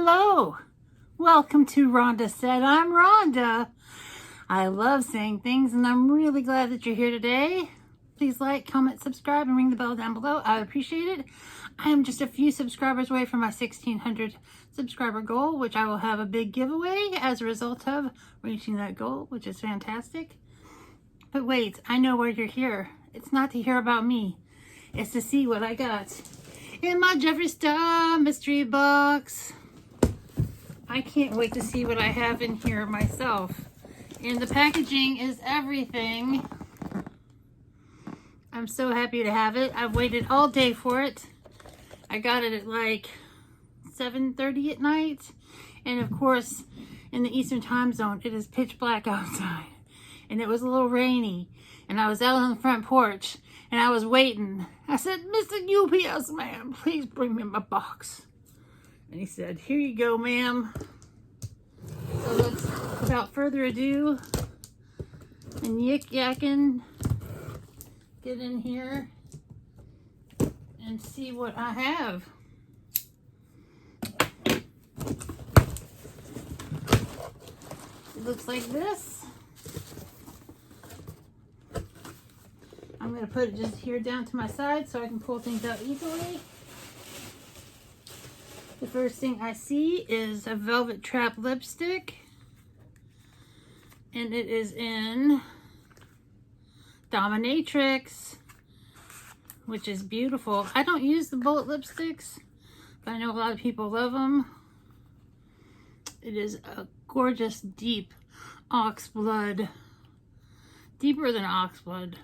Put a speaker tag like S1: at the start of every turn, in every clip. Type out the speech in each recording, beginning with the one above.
S1: Hello, welcome to Rhonda Said I'm Rhonda. I love saying things and I'm really glad that you're here today. Please like, comment, subscribe, and ring the bell down below. I appreciate it. I am just a few subscribers away from my 1,600 subscriber goal, which I will have a big giveaway as a result of reaching that goal, which is fantastic. But wait, I know why you're here. It's not to hear about me. It's to see what I got in my Jeffree Star mystery box. I can't wait to see what I have in here myself. And the packaging is everything. I'm so happy to have it. I've waited all day for it. I got it at like 7:30 at night. And of course, in the Eastern time zone, it is pitch black outside. And it was a little rainy. And I was out on the front porch. And I was waiting. I said, "Mr. UPS man, please bring me my box." And he said, "Here you go, ma'am." So let's, without further ado, and yik-yakking, get in here and see what I have. It looks like this. I'm going to put it just here down to my side so I can pull things out easily. The first thing I see is a Velvet Trap lipstick. And it is in Dominatrix, which is beautiful. I don't use the bullet lipsticks, but I know a lot of people love them. It is a gorgeous, deep ox blood. Deeper than ox blood.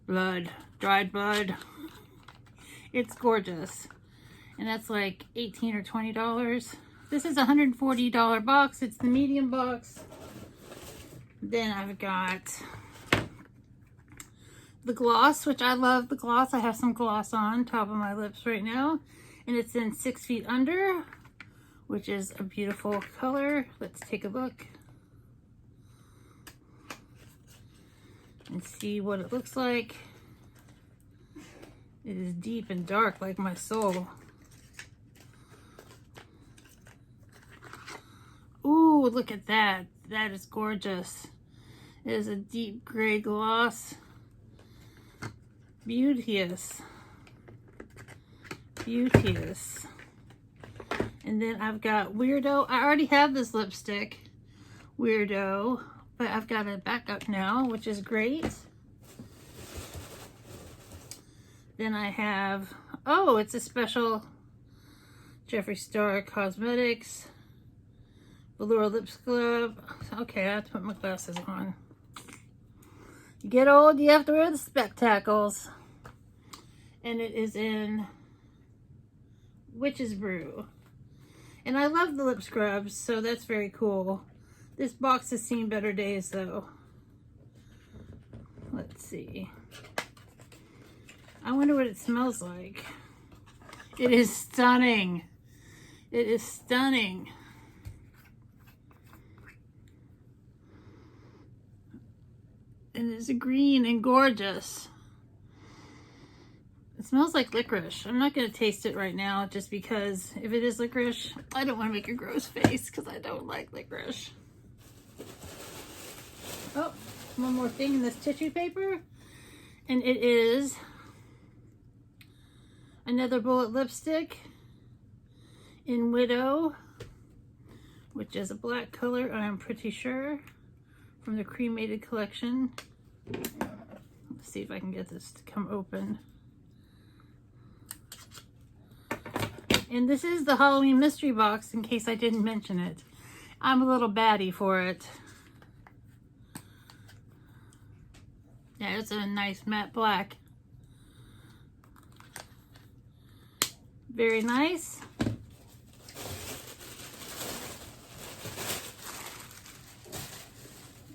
S1: Blood, dried blood. It's gorgeous. And that's like $18 or $20. This is a $140 box. It's the medium box. Then I've got the gloss, which I love the gloss. I have some gloss on top of my lips right now. And it's in 6 Feet Under, which is a beautiful color. Let's take a look and see what it looks like. It is deep and dark like my soul. Ooh, look at that. That is gorgeous. It is a deep gray gloss. Beauteous. Beauteous. And then I've got Weirdo. I already have this lipstick, Weirdo, but I've got a backup now, which is great. Then I have, oh, it's a special Jeffree Star Cosmetics Velour lip scrub. Okay, I have to put my glasses on. You get old, you have to wear the spectacles. And it is in Witch's Brew. And I love the lip scrubs, so that's very cool. This box has seen better days, though. Let's see. I wonder what it smells like. It is stunning. It is stunning. And it's green and gorgeous. It smells like licorice. I'm not going to taste it right now just because if it is licorice, I don't want to make a gross face because I don't like licorice. Oh, one more thing in this tissue paper. And it is another bullet lipstick in Widow, which is a black color, I'm pretty sure, from the Cremated collection. Let's see if I can get this to come open. And this is the Halloween mystery box, in case I didn't mention it. I'm a little baddie for it. Yeah, it's a nice matte black. Very nice.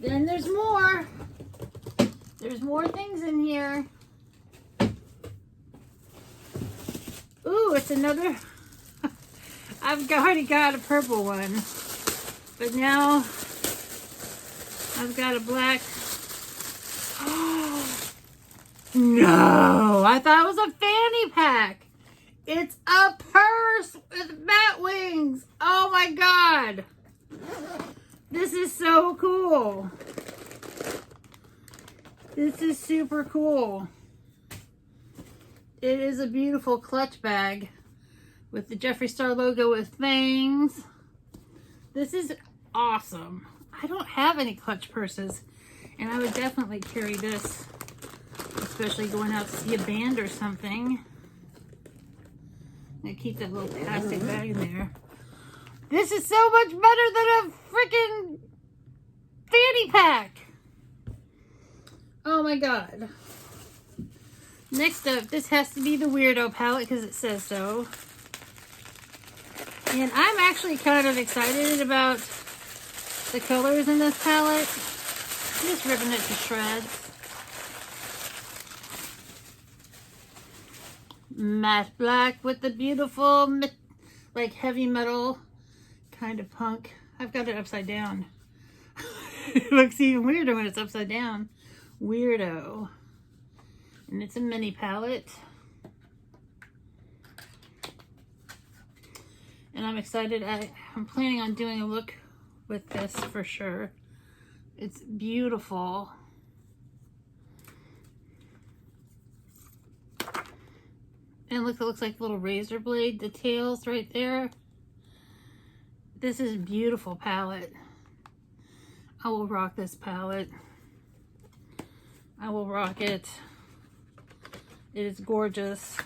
S1: Then there's more. There's more things in here. Ooh, it's another. I've already got a purple one. But now I've got a black. No, I thought it was a fanny pack. It's a purse with bat wings. my God. This is so cool. This is super cool. It is a beautiful clutch bag with the Jeffree Star logo with fangs. This is awesome. I don't have any clutch purses, and I would definitely carry this, especially going out to see a band or something. I keep that little plastic bag in there. This is so much better than a freaking fanny pack. Oh my God. Next up, this has to be the Weirdo Palette because it says so. And I'm actually kind of excited about the colors in this palette. I'm just ripping it to shreds. Matte black with the beautiful, like heavy metal kind of punk. I've got it upside down. It looks even weirder when it's upside down. Weirdo. And it's a mini palette. And I'm excited. I'm planning on doing a look with this for sure. It's beautiful. And look, it looks like little razor blade details right there. This is a beautiful palette. I will rock this palette. I will rock it. It is gorgeous.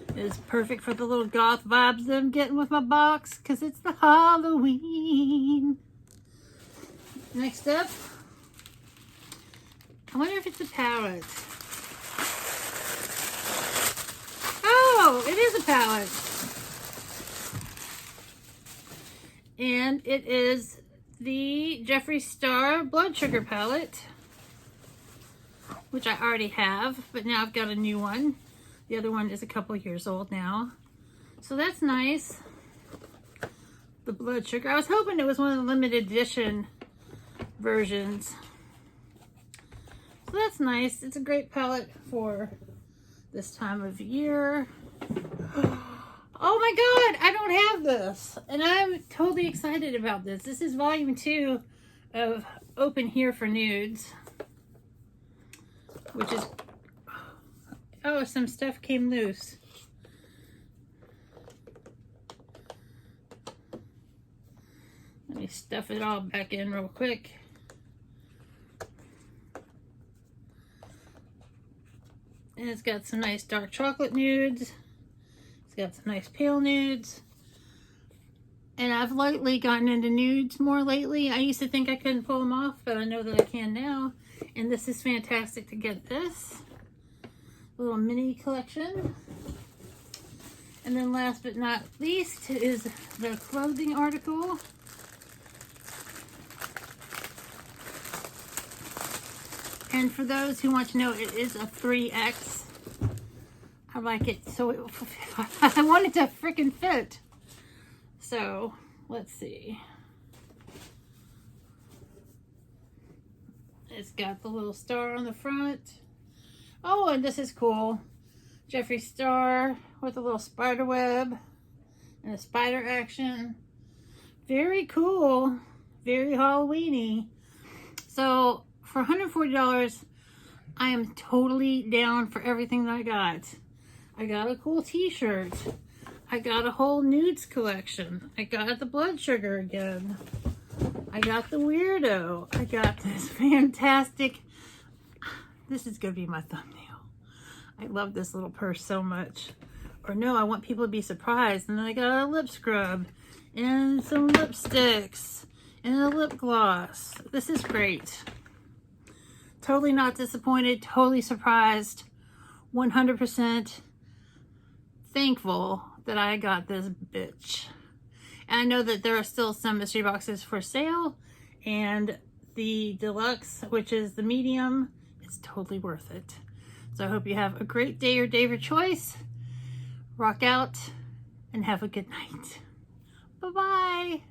S1: It is perfect for the little goth vibes that I'm getting with my box because it's the Halloween. Next up, I wonder if it's a palette. Oh, it is a palette. And it is the Jeffree Star Blood Sugar palette, which I already have, but now I've got a new one. The other one is a couple years old now. So that's nice. The Blood Sugar. I was hoping it was one of the limited edition versions. So that's nice. It's a great palette for this time of year. Oh my God, I don't have this. And I'm totally excited about this. This is volume 2 of Open Here for Nudes. Which is, oh, some stuff came loose. Let me stuff it all back in real quick. And it's got some nice dark chocolate nudes. It's got some nice pale nudes. And I've lately gotten into nudes more lately. I used to think I couldn't pull them off, but I know that I can now. And this is fantastic to get this little mini collection. And then last but not least is the clothing article. And for those who want to know, it is a 3X. I like it so I want it to freaking fit. So let's see. It's got the little star on the front. Oh, and this is cool. Jeffree Star with a little spider web and a spider action. Very cool. Very Halloween-y. So for $140, I am totally down for everything that I got. I got a cool t-shirt. I got a whole nudes collection. I got the Blood Sugar again. I got the Weirdo. I got this fantastic, this is going to be my thumbnail. I love this little purse so much. Or no, I want people to be surprised. And then I got a lip scrub and some lipsticks and a lip gloss. This is great. Totally not disappointed, totally surprised, 100% thankful that I got this bitch. And I know that there are still some mystery boxes for sale, and the Deluxe, which is the medium, is totally worth it. So I hope you have a great day or day of your choice. Rock out and have a good night. Bye-bye.